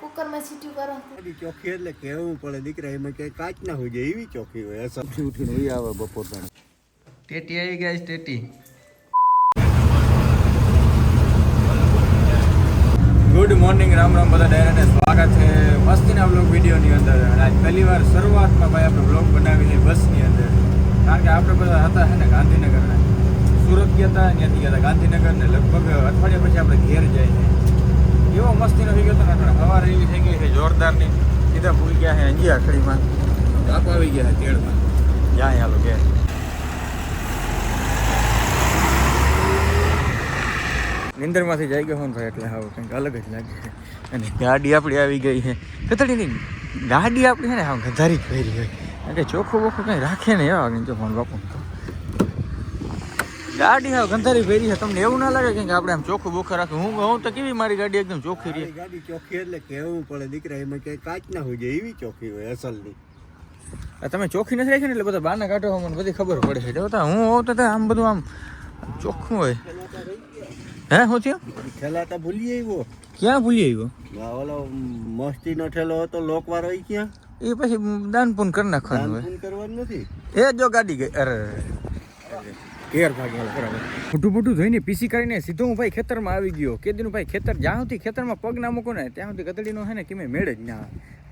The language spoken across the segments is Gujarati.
કુકરમાં સીટી કરો ચોખ્ખી એટલે કેવું પડે દીકરા એમાં કઈ કાચ ના હોય જાય એવી ચોખ્ખી હોય સૌથી ઉઠીને વહી આવે બપોર પણ ટેટી આવી ગયા છે ટેટી. ગુડ મોર્નિંગ, રામ રામ બધા ડાયરાને સ્વાગત છે મસ્તીના બ્લોગ વિડીયોની અંદર. અને આજ પહેલી વાર શરૂઆતમાં ભાઈ આપણે બ્લોગ બનાવી છે બસની અંદર, કારણ કે આપણે બધા હતા છે ને ગાંધીનગરના, સુરત ગયા હતા ત્યાંથી ગયા હતા ગાંધીનગર ને લગભગ અઠવાડિયા પછી આપણે ઘેર જાય છે. એવો મસ્તીનો થઈ ગયો હતો ને આપણે સવારે એવી થઈ ગઈ છે જોરદારની. સીધા ભૂલી ગયા છે અંજી આખડીમાં તાપ આવી ગયા છે તેડમાં. જાય હાલો ઘેર. નિંદરમાંથી જાય ગયો ફોન થાય એટલે હવે કંઈક અલગ જ લાગે છે. અને ગાડી આપણી આવી ગઈ છે કતડીની ગાડી આપણી છે ને હા ગધારી જ પહેરી હોય, કારણ કે ચોખ્ખું બોખું કંઈ રાખે ને એવા જો ફોન બાપુ ગાડી હા ગંધારી પહેરી છે. તમને એવું ના લાગે કે આપણે આમ ચોખ્ખું બોખા રાખે? હું તો કેવી મારી ગાડી એકદમ ચોખ્ખી રહી. ગાડી ચોખ્ખી એટલે કેવું પડે દીકરા એમાં કઈ કાચ ના હોય જાય એવી ચોખ્ખી હોય અસલની. તમે ચોખ્ખી નથી રાખી ને એટલે બધા બહારના કાઢો મને બધી ખબર પડે છે. જોતા હું હોઉં તો આમ બધું આમ ચોખ્ખું હોય. હે શું થયું? ઠેલાટા ભૂલી આવ્યો. ક્યાં ભૂલી આવ્યો? ઓલો મસ્તીનો ઠેલો હતો લોક વાળો ઈ ક્યાં? એ પછી દાન પૂન કરી નાખવાનું હોય. દાન કરવાનું નથી. એ જો ગાડી ગઈ. અરે ઘેર ભાગી બરાબર. મોટું મોટું ધોઈને પીસી કરીને સીધો હું ભાઈ ખેતરમાં આવી ગયો. કેદીનું ભાઈ ખેતર જ્યાં સુધી ખેતરમાં પગ ના મૂકો ને ત્યાં સુધી ગતડીનો છે ને કે મેં મેળે જ ના.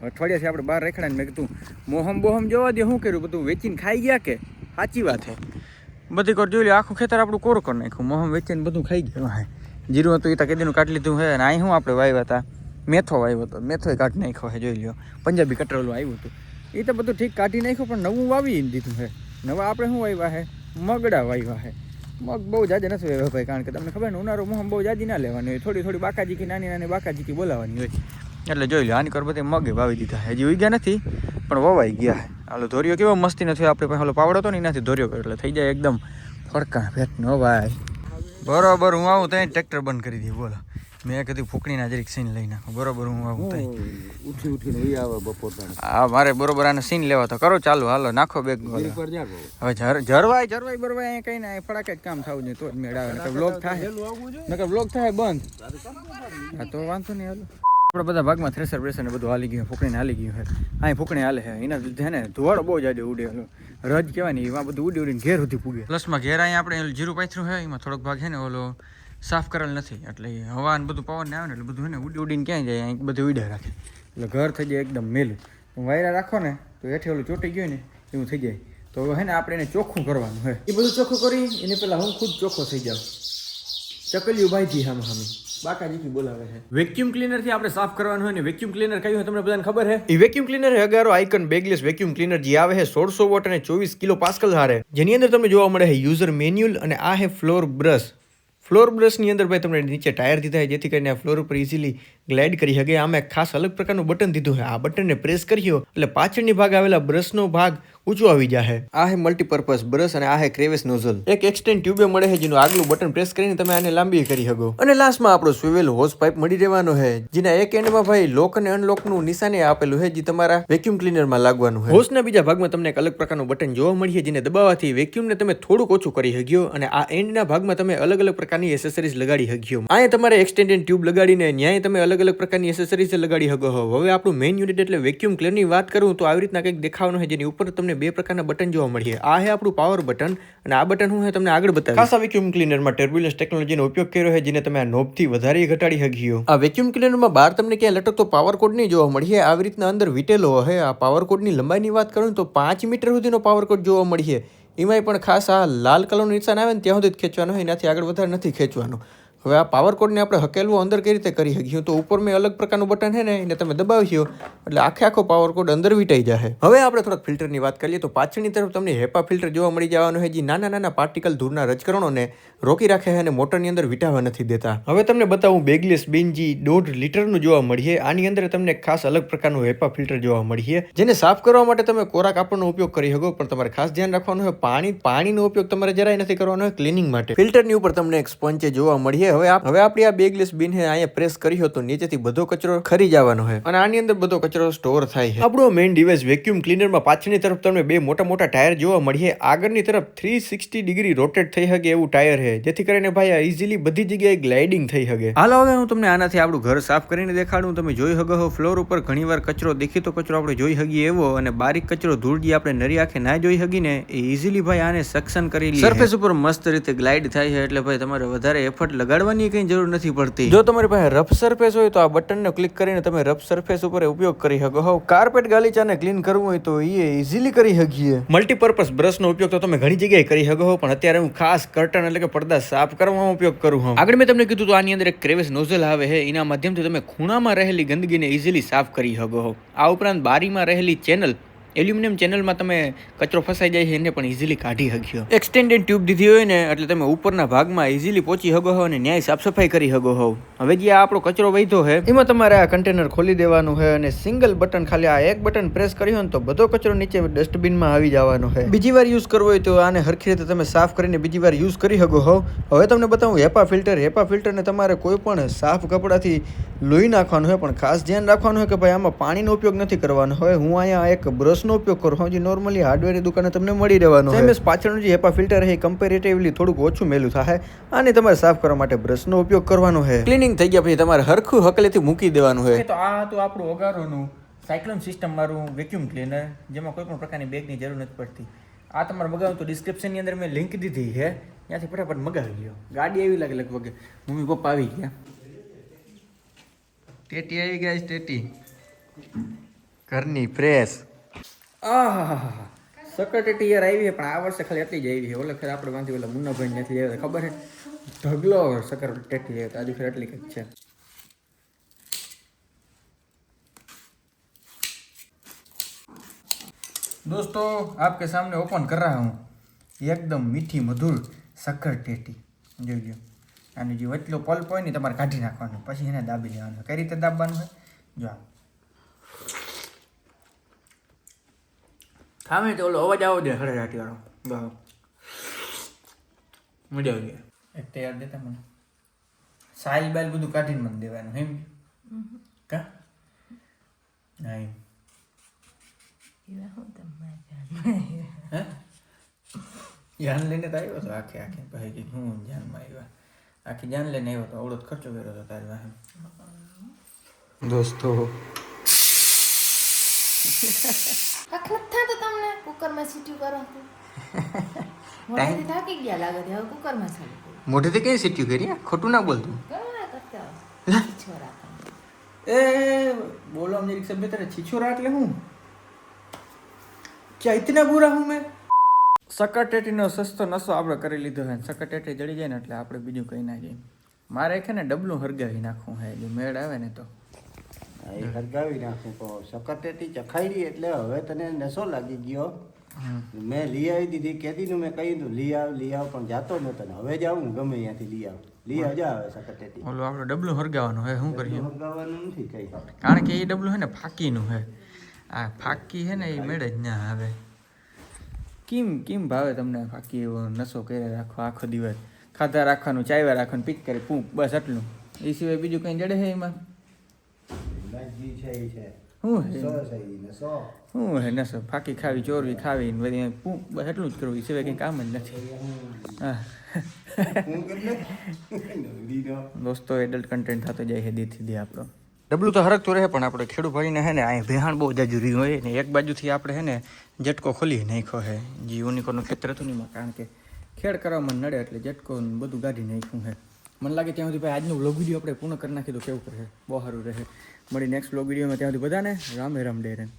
અઠવાડિયાથી આપણે બહાર રેખડા ને મેં કીધું મોહમ બોહમ જોવા દે. શું કર્યું? બધું વેચીને ખાઈ ગયા કે? સાચી વાત છે. બધી કોર જોઈ લે, આખું ખેતર આપણું કોર કરી નાખ્યું. મોહમ વેચીને બધું ખાઈ ગયું. હા જીરું હતું એ તો કેદીનું કાઢી લીધું છે. અને અહીં શું આપણે વાવ્યા હતા મેથો વાવ્યો હતો, મેથો કાઢી નાખ્યો છે. જોઈ લ્યો પંજાબી કટરેલું આવ્યું હતું એ તો બધું ઠીક કાઢી નાખ્યું, પણ નવું વાવી દીધું છે. નવા આપણે શું વાવ્યા છે? મગડા વાવ્યા છે. મગ બહુ જાજા નથી વાવ્યા ભાઈ, કારણ કે તમને ખબર ને ઉનાળો મોહમ બહુ જાજી ના લેવાની હોય, થોડી થોડી બાકાજીકી નાની નાની બાકાજીકી બોલાવાની હોય. એટલે જોઈ લો આની કર બધે મગે વાવી દીધા. હજી ઉગ્યા નથી પણ વવાઈ ગયા છે. હાલો ધોરિયો કેવો મસ્તી નથી આપણે પાસે હાલો પાવડો હતો ને એનાથી ધોરિયો કર્યો એટલે થઈ જાય એકદમ ફડકા ભેટનો ભાઈ. બરોબર હું આવું ત્યાં ટ્રેક્ટર બંધ કરી દઈએ. બોલો મેં કીધું ફૂકણીના જરીક સીન લઈ નાખો. બરોબર હું આવું ત્યાં ઉઠી ઉઠીને વહી આવે બપોર પણ. હા મારે બરોબર આને સીન લેવા તો કરો ચાલુ. હાલો નાખો બેગ. હવે જરવાય બરવાય કઈ ને ફડાકે જ કામ થવું જોઈએ તો જ મેળ આવે. નકર વ્લોગ થાય બંધ. હા તો વાંધો નહીં. હાલો આપણે બધા ભાગમાં થ્રેસર બ્રેસર ને બધું હાલી ગયું, ફૂકણીને હાલી ગયું છે. અહીં ફૂકણી હાલે છે એના લીધે હે ને ધુવાડો બહુ જાજો ઉડે. રજ કહેવાય ને એમાં બધું ઉડી ઉડીને ઘેર સુધી પૂગે. પ્લસમાં ઘેર અહીંયા આપણે જીરું પાથરું છે એમાં થોડોક ભાગ છે ને ઓલો સાફ કરેલ નથી, એટલે હવા ને બધું પવન ને આવે ને એટલે બધું છે ને ઉડી ઉડીને ક્યાંય જાય, અહીં બધું ઉડ્યા રાખે એટલે ઘર થઈ જાય એકદમ મેલું. વાયરા રાખો ને તો હેઠે ઓલું ચોટી ગયું ને એવું થઈ જાય. તો હે ને આપણે એને ચોખ્ખું કરવાનું હોય. એ બધું ચોખ્ખું કરી એને પહેલાં હું ખુદ ચોખ્ખો થઈ જાઉં. ચકલિયું ભાઈથી હામ હામી બાકાજીથી બોલાવે છે. વેક્યુમ ક્લીનર થી આપણે સાફ કરવાનું હોય ને વેક્યુમ ક્લીનર કયું તમને બધાને ખબર છે? એ વેક્યુમ ક્લીનર હગારો આઇકન બેગલેસ વેક્યુમ ક્લીનર જે આવે છે 1600 વોટ અને 24 કિલો પાસ્કલ હારે, જેની અંદર તમને જોવા મળે છે યુઝર મેન્યુઅલ અને આ છે ફ્લોર બ્રશ. ફ્લોર બ્રશની અંદર ભાઈ તમને નીચે ટાયર દીધા છે જેથી કરીને આ ફ્લોર ઉપર ઇઝીલી ગ્લાઇડ કરી શકે. આમાં ખાસ અલગ પ્રકારનું બટન દીધું છે. આ બટનને પ્રેસ કર્યો એટલે પાછળની ભાગ આવેલા બ્રશનો ભાગ ઊંચો આવી જાય. આ હે મલ્ટીપર્પઝ બ્રશ અને આ હે ક્રેવેસ નોઝલ. એક એક્સટેન્ડ ટ્યુબે મળે છે જેનું આગલું બટન પ્રેસ કરીને તમે આને લાંબી કરી શકો. અને લાસ્ટમાં આપણો સ્વિવેલ હોઝ પાઇપ મળી રહેવાનો છે, જેના એક એન્ડમાં ભાઈ લોક અને અનલોક નું નિશાને આપેલું છે જે તમારા વેક્યુમ ક્લીનરમાં લાગવાનું છે. હોઝના બીજા ભાગમાં તમને એક અલગ પ્રકારનું બટન જોવા મળે જેને દબાવવાથી વેક્યુમને તમે થોડુંક ઓછું કરી શક્યો. અને આ એન્ડના ભાગમાં તમે અલગ અલગ પ્રકારની એસેસરીઝ લગાડી શક્યો. અહીંયા તમારે એક્સટેન્ડેડ ટ્યુબ લગાડીને ન્યાય તમે અલગ અલગ પ્રકારની એસેસરીઝ લગાડી શકો. હવે આપણું મેઇન યુનિટ એટલે વેક્યુમ ક્લીનરની વાત કરું તો આવી રીતના કંઈક દેખાવાનું છે, જેની ઉપર તમને બે પ્રકારના બટન જોવા મળીએ. આ છે આપણું પાવર બટન અને આ બટન હું તમને આગળ બતાવીશ. ખાસ આ વેક્યુમ ક્લીનરમાં ટર્બ્યુલન્સ ટેકનોલોજીનો ઉપયોગ કર્યો છે, જેને તમે આ નોબથી વધારી ઘટાડી શક્યો. આ વેક્યુમ ક્લીનરમાં બહાર તમને ક્યાંય લટકતો પાવર કોડ નહીં જોવા મળીએ. આવી રીતના અંદર વીટેલો છે. આ પાવર કોડની લંબાઈની વાત કરું તો 5 મીટર સુધીનો પાવર કોડ જોવા મળીએ. એમાંય પણ ખાસ આ લાલ કલરનું નિશાન આવે ને ત્યાં સુધી જ ખેંચવાનું હોય, એનાથી આગળ વધારે નથી ખેંચવાનું. હવે આ પાવર કોડને આપણે હકેલવું અંદર કઈ રીતે કરી શકીએ તો ઉપર મેં અલગ પ્રકારનું બટન છે ને એને તમે દબાવ્યો એટલે આખો પાવર કોડ અંદર વીટાઈ જાય. હવે આપણે થોડાક ફિલ્ટરની વાત કરીએ તો પાછળની તરફ તમને હેપા ફિલ્ટર જોવા મળી જવાનું છે, જે નાના નાના પાર્ટિકલ ધૂળના રજકરણોને રોકી રાખે છે અને મોટરની અંદર વિટાવા નથી દેતા. હવે તમને બતાવું બેગલેસ બિન જે 1.5 લીટરનું જોવા મળીએ. આની અંદર તમને ખાસ અલગ પ્રકારનું હેપા ફિલ્ટર જોવા મળીએ, જેને સાફ કરવા માટે તમે કોરા કાપડનો ઉપયોગ કરી શકો, પણ તમારે ખાસ ધ્યાન રાખવાનું હોય પાણીનો ઉપયોગ તમારે જરાય નથી કરવાનો હોય ક્લીનિંગ માટે. ફિલ્ટરની ઉપર તમને એક સ્પંચ જોવા મળીએ. હવે આપણી આ બેગલેસ બિન હે અહીંયા પ્રેસ કર્યો તો નીચેથી બધો કચરો ખરી જવાનો છે અને આની અંદર બધો કચરો સ્ટોર થાય છે. આપણો મેઇન ડિવાઇસ વેક્યુમ ક્લીનરમાં પાછળની તરફ તમને બે મોટા મોટા ટાયર જોવા મળીએ. આગળની તરફ 360 ડિગ્રી રોટેટ થઈ શકે એવું ટાયર છે, જેથી કરીને ભાઈ આ ઇઝીલી બધી જગ્યાએ ગ્લાઇડિંગ થઈ શકે. હાલો હવે હું તમને આનાથી આપણું ઘર સાફ કરીને દેખાડું. તમે જોઈ શકો ફ્લોર ઉપર ઘણીવાર કચરો દેખીતો કચરો આપણે જોઈ શકીએ એવો અને બારીક કચરો ધૂળ જે આપણે નરી આંખે ના જોઈ શકીએ ને એ ઇઝીલી ભાઈ આને સક્શન કરી લે. સરફેસ ઉપર મસ્ત રીતે ગ્લાઇડ થાય છે એટલે ભાઈ તમારે વધારે એફર્ટ લગાડવાની કઈ જરૂર નથી પડતી. જો તમારી પાસે રફ સરફેસ હોય તો આ બટનને ક્લિક કરીને તમે રફ સરફેસ ઉપર ઉપયોગ કરી શકો છો. કાર્પેટ ગાલીચાને ક્લીન કરવું હોય તો એ ઇઝીલી કરી શકીએ. મલ્ટીપર્પઝ બ્રશનો ઉપયોગ તો તમે ઘણી જગ્યાએ કરી શકો છો, પણ અત્યારે હું ખાસ કર્ટન એટલે કે પડદા સાફ કરવામાં ઉપયોગ કરું છું. આગળ મેં તમને કીધું તો આની અંદર એક ક્રેવિસ નોઝલ આવે છે, એના માધ્યમથી તમે ખૂણામાં રહેલી ગંદકીને ઇઝીલી સાફ કરી શકો છો. આ ઉપરાંત બારીમાં રહેલી ચેનલ એલ્યુમિનિયમ ચેનલમાં તમે કચરો ફસાઈ જાય છે એને પણ ઇઝીલી કાઢી શકશો. એક્સટેન્ડેડ ટ્યુબ દીધી હોય ને એટલે તમે ઉપરના ભાગમાં ઇઝીલી પહોંચી શકો છો અને ન્યાય સાફ સફાઈ કરી શકો છો. હવે જે આપણો કચરો વહીતો છે એમાં તમારે આ કન્ટેનર ખોલી દેવાનું છે અને સિંગલ બટન ખાલી આ એક બટન પ્રેસ કર્યું ને તો બધો કચરો નીચે ડસ્ટબિનમાં આવી જવાનો છે. બીજી વાર યુઝ કરવો હોય તો આને હરખી રીતે તમે સાફ કરીને બીજી વાર યુઝ કરી શકો છો. હવે તમને બતાવું હેપા ફિલ્ટરને તમારે કોઈ પણ સાફ કપડાથી લોહી નાખવાનું હોય, પણ ખાસ ધ્યાન રાખવાનું હોય કે ભાઈ આમાં પાણીનો ઉપયોગ નથી કરવાનો હોય. હું અહીંયા એક બ્રશનો ઉપયોગ કરું જે નોર્મલી હાર્ડવેરની દુકાને તમને મળી રહેવાનો છે. પાછળનું જે હેપા ફિલ્ટર છે એ કમ્પેરેટિવલી થોડુંક ઓછું મેલું થાય અને તમારે સાફ કરવા માટે બ્રશનો ઉપયોગ કરવાનો છે. ક્લિનિંગ થઈ ગયા પછી તમારે હરખું હકલેથી મૂકી દેવાનું છે. તો આ તો આપણું ઓગારોનું સાયક્લોન સિસ્ટમ મારું વેક્યુમ ક્લીનર, જેમાં કોઈ પણ પ્રકારની બેગની જરૂર નથી પડતી. આ તમારે મગાવું તો ડિસ્ક્રિપ્શનની અંદર મેં લિંક દીધી છે, ત્યાંથી ફટાફટ મગાવી લો. ગાડી આવી લાગે લગભગ મમ્મી પપ્પા આવી ગયા. ટેટી આવી ગયા, ટેટી ઘરની પ્રેસ. આહાહા સકર ટેટી યાર આવી છે, પણ આ વર્ષે ખાલી એટલી જ આવી છે. ઓલે ખેર આપણે વાંધી ઓલા મુન્નાભાઈ નથી આવ્યા ખબર છે, ઢગલો સકર ટેટી આવ્યો આજે ફેર એટલી કંઈક છે. दोस्तों आपके सामने ओपन कर रहा हूँ एकदम मीठी मधुर शक्कर टेटी. જોઈ લો આની જે વચલો પલ્પ હોય ને તમારે કાઢી નાખવાનું, પછી એને દાબી લેવાનું. કઈ રીતે દાબવાનું હોય જો ખામે તો ઓલો અવાજ આવો દે હળરાટી વાળો મજા આવી ગઈ. એક તૈયાર દેતા મને સાઈલ બાઈલ બધું કાઢીને મને દેવાનું એમ કા ના એમ જાન લઈને તો આવ્યો હતો આખી પછી કે હું જાનમાં આવ્યા આખી જાન લઈને આવ્યો તો અવડો ખર્ચો કર્યો હતો તારી વાહે. દોસ્તો તમને કુકરમાં સીટી કરો મોઢેથી થાકી ગયા લાગે છે, હવે કુકરમાં ચાલુ મોઢેથી કઈ સીટ્યું કરી ખોટું ના બોલતું છોરા એ બોલો અમને એક શબ્દ તારે છીછોરા એટલે હું क्या इतना बुरा हूँ मैं. સકરટેટીનો સસ્તો નશો આપણે કરી લીધો છે. સકરટેટી જડી જાય ને એટલે આપણે બીજું કંઈ ના જઈએ. મારે છે ને ડબલું હરગાવી નાખવું છે, જો મેળ આવે ને તો એ હરગાવી નાખું તો સકરટેટી ચખાઈ એટલે હવે તને નશો લાગી ગયો. મેં લઈ આવી દીધી, કેદીનું મેં કહ્યું લઈ આવ પણ જાતો નતો ને હવે જાઉં ગમે ત્યાંથી લઈ આવજા આવે સકરટેટી. ઓલું આપણે ડબલું હરગાવાનું છે, શું કરીએ હરગાવાનું નથી કઈ, કારણ કે એ ડબલું છે ને ફાકીનું છે. આ ફાકી છે ને એ મેળે જ ના આવે. કેમ ભાવે તમને ફાકી એવો નશો કરી રાખો આખો દિવસ ખાધા રાખવાનું, ચાવ્યા રાખવાનું, પીક કરી પૂક બસ આટલું, એ સિવાય બીજું કંઈ જડે છે એમાં શું હે નશો? ફાકી ખાવી, ચોરવી ખાવી બધી પૂક બસ એટલું જ કરવું, એ સિવાય કંઈ કામ જ નથી. દોસ્તો એડલ્ટ કન્ટેન્ટ થતો જાય છે દીથી દી આપણો. ડબલું તો હરકતું રહે પણ આપણે ખેડૂત ભાઈને હે ને અહીં ભેહાણ બહુ જરૂરી હોય ને એક બાજુથી આપણે હે ને ઝટકો ખોલી નાખ્યો છે. જે યુનિકોર્નનું ખેતર હતું ને એમાં, કારણ કે ખેડ કરવામાં નડે એટલે ઝટકો બધું કાઢી નાખ્યું છે. મને લાગે ત્યાં સુધી ભાઈ આજનો વ્લોગ વિડીયો આપણે પૂર્ણ કરી નાખી તો કેવું કરે બહુ સારું રહે. મળી નેક્સ્ટ વ્લોગ વિડીયોમાં ત્યાં સુધી બધાને રામ ડેરન.